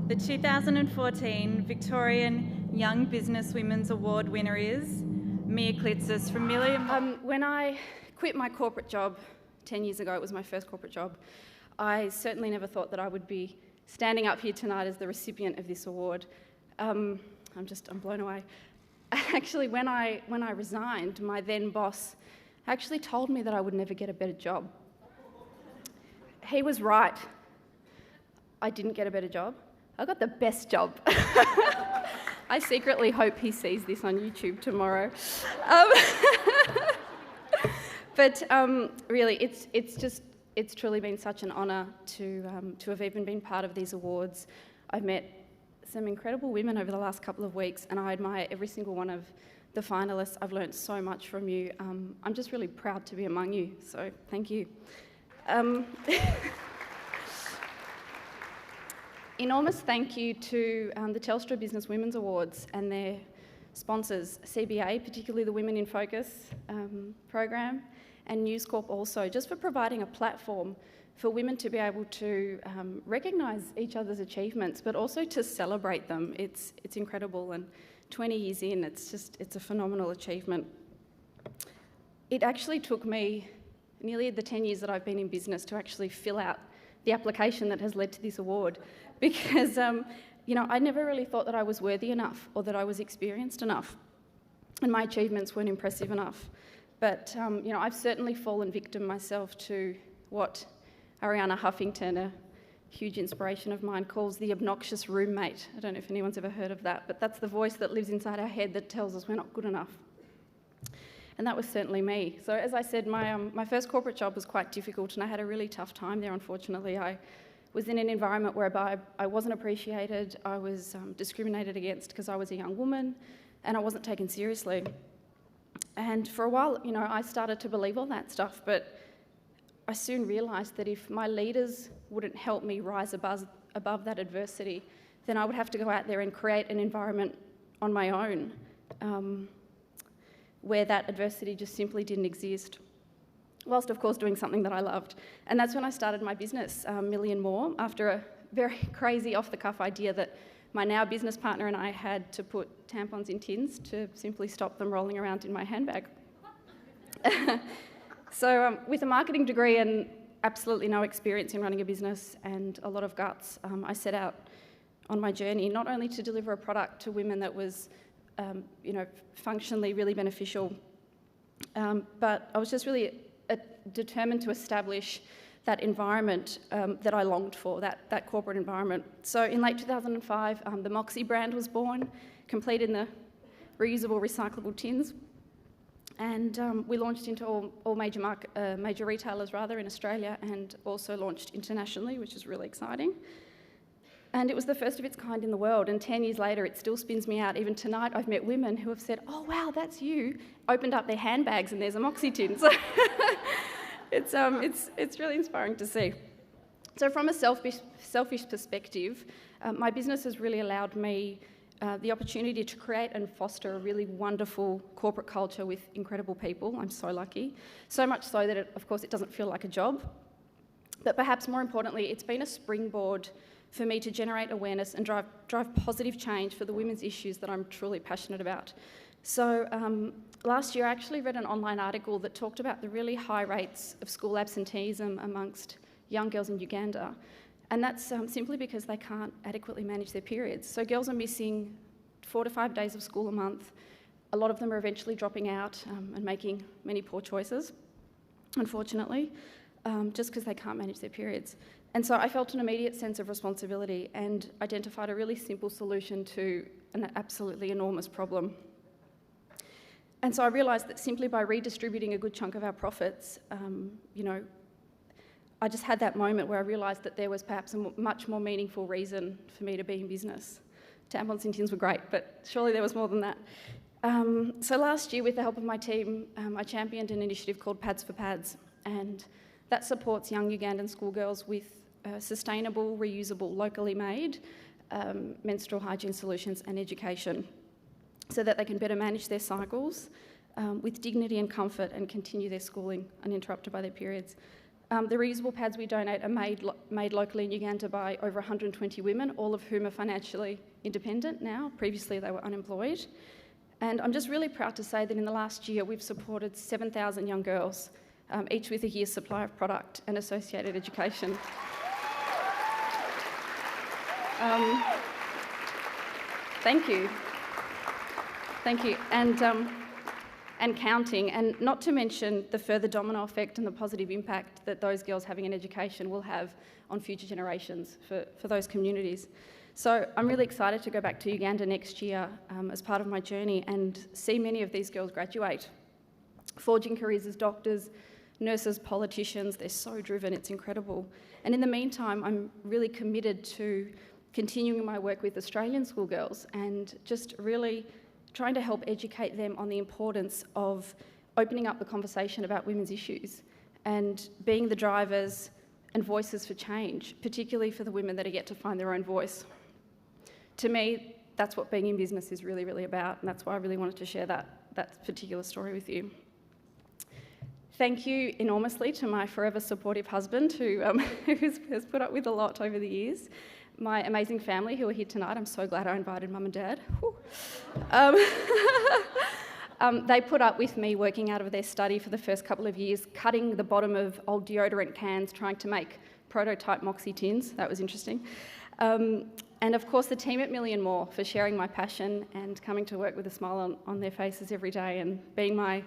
The 2014 Victorian Young Business Women's Award winner is Mia Klitzis from Million. When I quit my corporate job 10 years ago, it was my first corporate job, I certainly never thought that I would be standing up here tonight as the recipient of this award. I'm blown away. Actually, when I resigned, my then boss actually told me that I would never get a better job. He was right. I didn't get a better job. I got the best job. I secretly hope he sees this on YouTube tomorrow. But really, it's truly been such an honour to have even been part of these awards. I've met some incredible women over the last couple of weeks, and I admire every single one of the finalists. I've learnt so much from you. I'm just really proud to be among you, so thank you. Enormous thank you to the Telstra Business Women's Awards and their sponsors, CBA, particularly the Women in Focus program, and News Corp also, just for providing a platform for women to be able to recognise each other's achievements, but also to celebrate them. It's incredible, and 20 years in, it's a phenomenal achievement. It actually took me nearly the 10 years that I've been in business to actually fill out the application that has led to this award, because I never really thought that I was worthy enough or that I was experienced enough, and my achievements weren't impressive enough. But I've certainly fallen victim myself to what Arianna Huffington, a huge inspiration of mine, calls the obnoxious roommate. I don't know if anyone's ever heard of that, but that's the voice that lives inside our head that tells us we're not good enough. And that was certainly me. So as I said, my first corporate job was quite difficult, and I had a really tough time there, unfortunately. I was in an environment whereby I wasn't appreciated, I was discriminated against because I was a young woman, and I wasn't taken seriously. And for a while, I started to believe all that stuff, but I soon realised that if my leaders wouldn't help me rise above that adversity, then I would have to go out there and create an environment on my own where that adversity just simply didn't exist, whilst of course doing something that I loved. And that's when I started my business, Million More, after a very crazy off-the-cuff idea that my now business partner and I had to put tampons in tins to simply stop them rolling around in my handbag. So with a marketing degree and absolutely no experience in running a business and a lot of guts, I set out on my journey not only to deliver a product to women that was functionally really beneficial, but I was just really determined to establish that environment that I longed for, that corporate environment. So in late 2005, the Moxie brand was born, complete in the reusable, recyclable tins. And we launched into all major retailers in Australia, and also launched internationally, which is really exciting. And it was the first of its kind in the world, and 10 years later it still spins me out. Even tonight I've met women who have said, "Oh wow, that's you," opened up their handbags and there's a Moxie tin. So it's really inspiring to see. So from a selfish perspective, my business has really allowed me the opportunity to create and foster a really wonderful corporate culture with incredible people. I'm so lucky. So much so that, of course, it doesn't feel like a job. But perhaps more importantly, it's been a springboard for me to generate awareness and drive positive change for the women's issues that I'm truly passionate about. So last year I actually read an online article that talked about the really high rates of school absenteeism amongst young girls in Uganda. And that's simply because they can't adequately manage their periods. So girls are missing 4 to 5 days of school a month. A lot of them are eventually dropping out and making many poor choices, unfortunately, just because they can't manage their periods. And so I felt an immediate sense of responsibility and identified a really simple solution to an absolutely enormous problem. And so I realised that simply by redistributing a good chunk of our profits, I just had that moment where I realised that there was perhaps a much more meaningful reason for me to be in business. Tampons and tins were great, but surely there was more than that. So last year, with the help of my team, I championed an initiative called Pads for Pads, and that supports young Ugandan schoolgirls with sustainable, reusable, locally made menstrual hygiene solutions and education, so that they can better manage their cycles with dignity and comfort and continue their schooling uninterrupted by their periods. The reusable pads we donate are made locally in Uganda by over 120 women, all of whom are financially independent now. Previously they were unemployed. And I'm just really proud to say that in the last year we've supported 7,000 young girls, each with a year's supply of product and associated education. Thank you. Thank you. And counting, and not to mention the further domino effect and the positive impact that those girls having an education will have on future generations for those communities. So I'm really excited to go back to Uganda next year as part of my journey and see many of these girls graduate, forging careers as doctors, nurses, politicians. They're so driven, it's incredible. And in the meantime, I'm really committed to continuing my work with Australian schoolgirls and just really trying to help educate them on the importance of opening up the conversation about women's issues and being the drivers and voices for change, particularly for the women that are yet to find their own voice. To me, that's what being in business is really, really about, and that's why I really wanted to share that particular story with you. Thank you enormously to my forever supportive husband who has put up with a lot over the years. My amazing family who are here tonight. I'm so glad I invited Mum and Dad. They put up with me working out of their study for the first couple of years, cutting the bottom of old deodorant cans, trying to make prototype Moxie tins. That was interesting. And of course the team at Million More for sharing my passion and coming to work with a smile on their faces every day and being my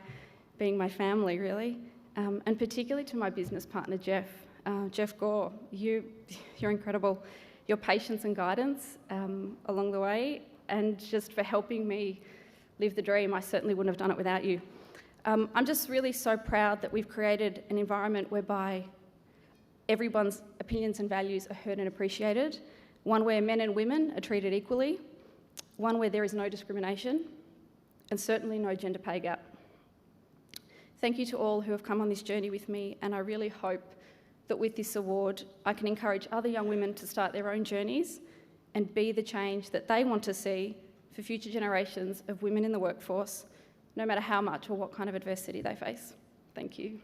family, really. And particularly to my business partner, Jeff Gore. You're incredible. Your patience and guidance along the way, and just for helping me live the dream. I certainly wouldn't have done it without you. I'm just really so proud that we've created an environment whereby everyone's opinions and values are heard and appreciated, one where men and women are treated equally, one where there is no discrimination, and certainly no gender pay gap. Thank you to all who have come on this journey with me, and I really hope that with this award, I can encourage other young women to start their own journeys and be the change that they want to see for future generations of women in the workforce, no matter how much or what kind of adversity they face. Thank you.